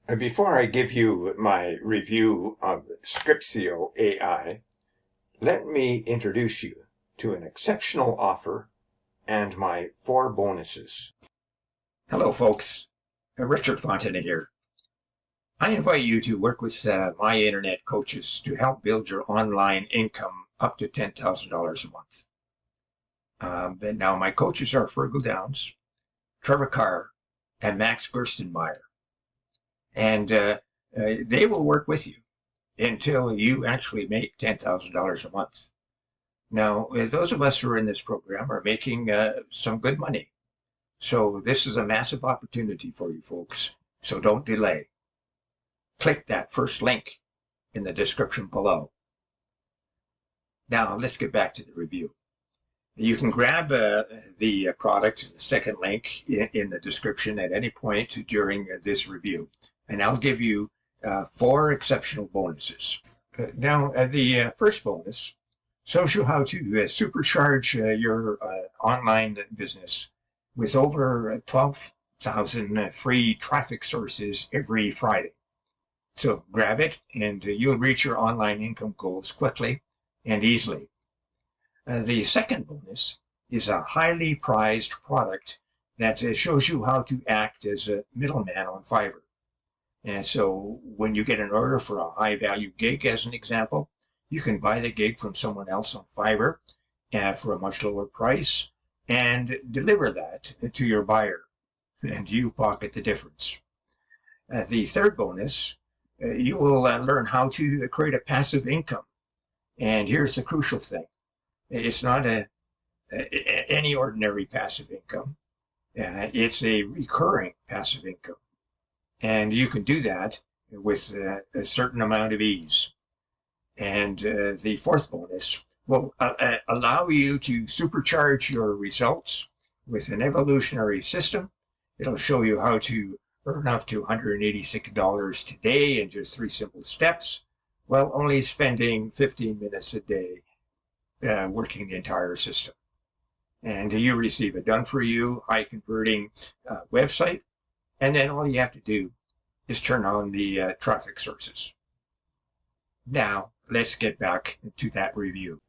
Before I give you my review of Scriptio AI, let me introduce you to an exceptional offer and my 4 bonuses. Hello folks, Richard Fontana here. I invite you to work with my internet coaches to help build your online income up to $10,000 a month. Now my coaches are Fergal Downs, Trevor Carr, and Max Gerstenmeyer. And they will work with you until you actually make $10,000 a month. Now, those of us who are in this program are making some good money. So this is a massive opportunity for you folks. So don't delay. Click that first link in the description below. Now, let's get back to the review. You can grab the product, the second link in the description at any point during this review. And I'll give you 4 exceptional bonuses. Now, the first bonus shows you how to supercharge your online business with over 12,000 free traffic sources every Friday. So grab it and you'll reach your online income goals quickly and easily. The second bonus is a highly prized product that shows you how to act as a middleman on Fiverr. And so when you get an order for a high value gig, as an example, you can buy the gig from someone else on Fiverr for a much lower price and deliver that to your buyer, and you pocket the difference. The third bonus, you will learn how to create a passive income. And here's the crucial thing. It's not any ordinary passive income. It's a recurring passive income. And you can do that with a certain amount of ease. And the fourth bonus will allow you to supercharge your results with an evolutionary system. It'll show you how to earn up to $186 today in just 3 simple steps, while only spending 15 minutes a day working the entire system. And you receive a done-for-you, high-converting website, and then all you have to do is turn on the traffic sources. Now, let's get back to that review.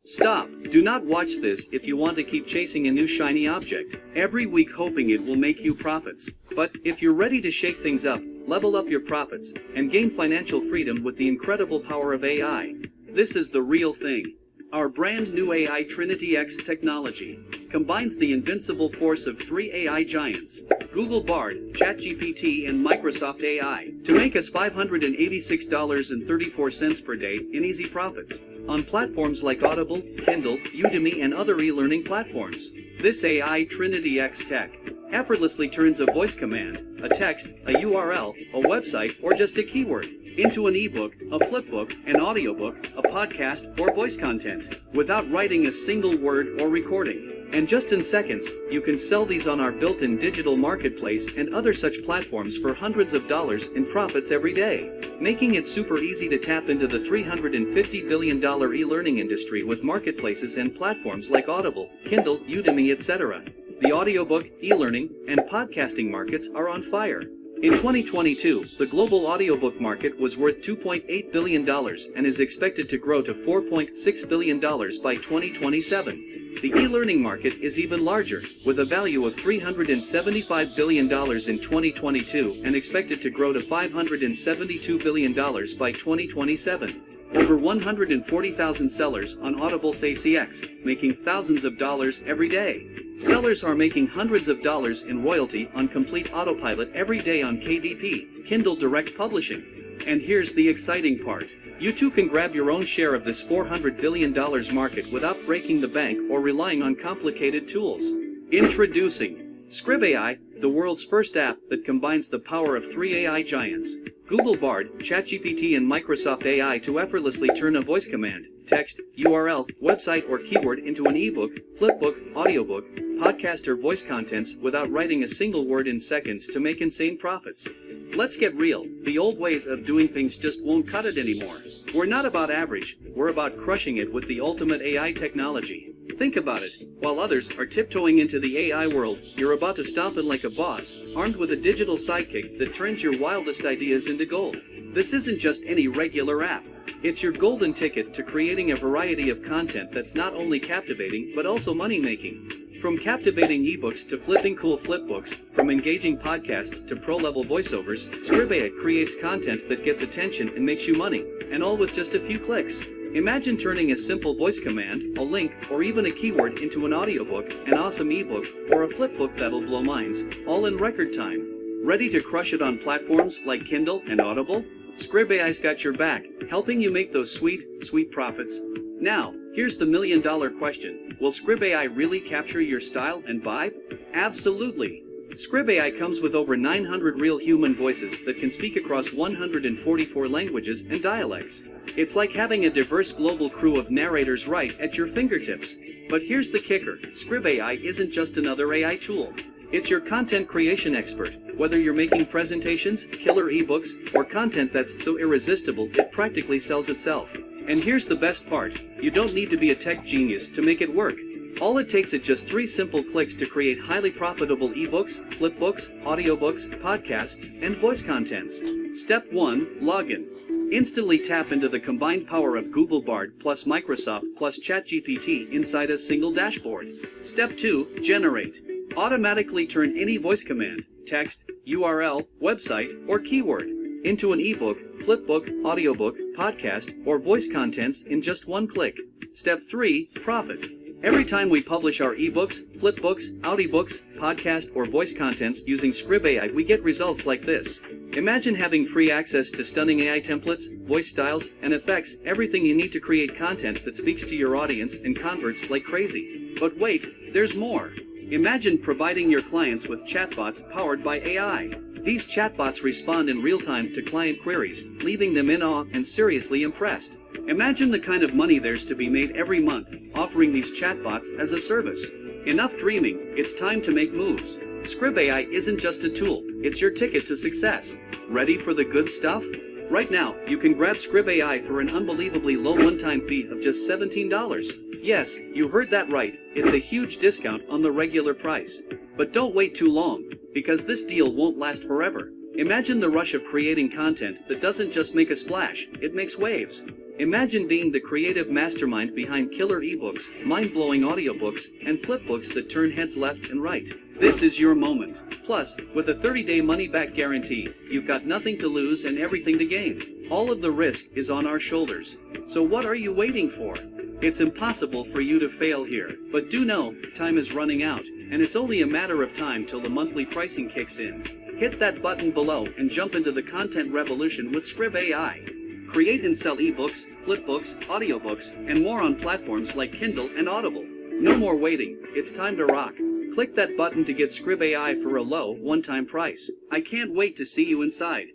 Stop. Do not watch this if you want to keep chasing a new shiny object, every week hoping it will make you profits. But if you're ready to shake things up, level up your profits, and gain financial freedom with the incredible power of AI, this is the real thing. Our brand new AI Trinity X technology combines the invincible force of 3 AI giants, Google Bard, ChatGPT, and Microsoft AI, to make us $586.34 per day in easy profits on platforms like Audible, Kindle, Udemy, and other e-learning platforms. This AI Trinity X tech effortlessly turns a voice command, a text, a URL, a website, or just a keyword into an ebook, a flipbook, an audiobook, a podcast, or voice content without writing a single word or recording. And just in seconds, you can sell these on our built-in digital marketplace and other such platforms for hundreds of dollars in profits every day, making it super easy to tap into the $350 billion e-learning industry with marketplaces and platforms like Audible, Kindle, Udemy, etc. The audiobook, e-learning, and podcasting markets are on fire. In 2022, the global audiobook market was worth $2.8 billion and is expected to grow to $4.6 billion by 2027. The e-learning market is even larger, with a value of $375 billion in 2022 and expected to grow to $572 billion by 2027. Over 140,000 sellers on Audible say CX, making thousands of dollars every day. Sellers are making hundreds of dollars in royalty on complete autopilot every day on KDP, Kindle Direct Publishing. And here's the exciting part. You too can grab your own share of this $400 billion market without breaking the bank or relying on complicated tools. Introducing Scrib AI, the world's first app that combines the power of 3 AI giants, Google Bard, ChatGPT, and Microsoft AI to effortlessly turn a voice command, text, URL, website, or keyword into an ebook, flipbook, audiobook, podcast, or voice contents without writing a single word in seconds to make insane profits. Let's get real. The old ways of doing things just won't cut it anymore. We're not about average, we're about crushing it with the ultimate AI technology. Think about it. While others are tiptoeing into the AI world, you're about to stomp in like a boss, armed with a digital sidekick that turns your wildest ideas into gold. This isn't just any regular app. It's your golden ticket to creating a variety of content that's not only captivating, but also money-making. From captivating ebooks to flipping cool flipbooks, from engaging podcasts to pro-level voiceovers, Scriptio AI creates content that gets attention and makes you money, and all with just a few clicks. Imagine turning a simple voice command, a link, or even a keyword into an audiobook, an awesome ebook, or a flipbook that'll blow minds, all in record time. Ready to crush it on platforms like Kindle and Audible? Scriptio AI's got your back, helping you make those sweet, sweet profits. Now, here's the million-dollar question. Will Scriptio AI really capture your style and vibe? Absolutely. Scriptio AI comes with over 900 real human voices that can speak across 144 languages and dialects. It's like having a diverse global crew of narrators right at your fingertips. But here's the kicker. Scriptio AI isn't just another AI tool. It's your content creation expert. Whether you're making presentations, killer ebooks, or content that's so irresistible it practically sells itself. And here's the best part. You don't need to be a tech genius to make it work. All it takes is just 3 simple clicks to create highly profitable ebooks, flipbooks, audiobooks, podcasts, and voice contents. Step 1. Login. Instantly tap into the combined power of Google Bard plus Microsoft plus ChatGPT inside a single dashboard. Step 2. Generate. Automatically turn any voice command, text, URL, website, or keyword into an ebook, flipbook, audiobook, podcast, or voice contents in just 1 click. Step 3. Profit. Every time we publish our ebooks, flipbooks, audiobooks, podcast, or voice contents using Scriptio AI, we get results like this. Imagine having free access to stunning AI templates, voice styles, and effects, everything you need to create content that speaks to your audience and converts like crazy. But wait, there's more. Imagine providing your clients with chatbots powered by AI. These chatbots respond in real time to client queries, leaving them in awe and seriously impressed. Imagine the kind of money there's to be made every month, offering these chatbots as a service. Enough dreaming, it's time to make moves. Scriptio AI isn't just a tool, it's your ticket to success. Ready for the good stuff? Right now, you can grab Scriptio AI for an unbelievably low one-time fee of just $17. Yes, you heard that right, it's a huge discount on the regular price. But don't wait too long, because this deal won't last forever. Imagine the rush of creating content that doesn't just make a splash, it makes waves. Imagine being the creative mastermind behind killer ebooks, mind-blowing audiobooks, and flipbooks that turn heads left and right. This is your moment. Plus, with a 30-day money-back guarantee, you've got nothing to lose and everything to gain. All of the risk is on our shoulders. So what are you waiting for? It's impossible for you to fail here. But do know, time is running out, and it's only a matter of time till the monthly pricing kicks in. Hit that button below and jump into the content revolution with Scriptio AI. Create and sell ebooks, flipbooks, audiobooks, and more on platforms like Kindle and Audible. No more waiting, it's time to rock. Click that button to get Scriptio AI for a low, one-time price. I can't wait to see you inside.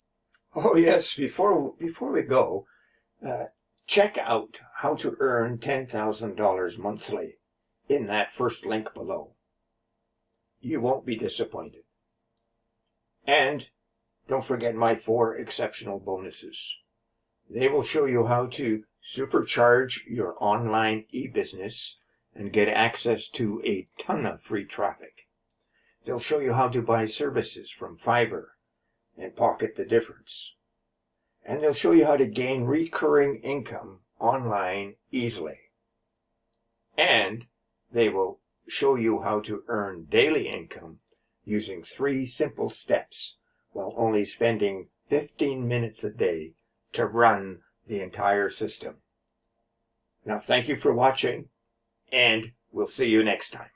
Oh yes, before we go, check out how to earn $10,000 monthly in that first link below. You won't be disappointed. And don't forget my 4 exceptional bonuses. They will show you how to supercharge your online e-business and get access to a ton of free traffic. They'll show you how to buy services from Fiverr and pocket the difference. And they'll show you how to gain recurring income online easily. And they will show you how to earn daily income using 3 simple steps while only spending 15 minutes a day to run the entire system. Now, thank you for watching, and we'll see you next time.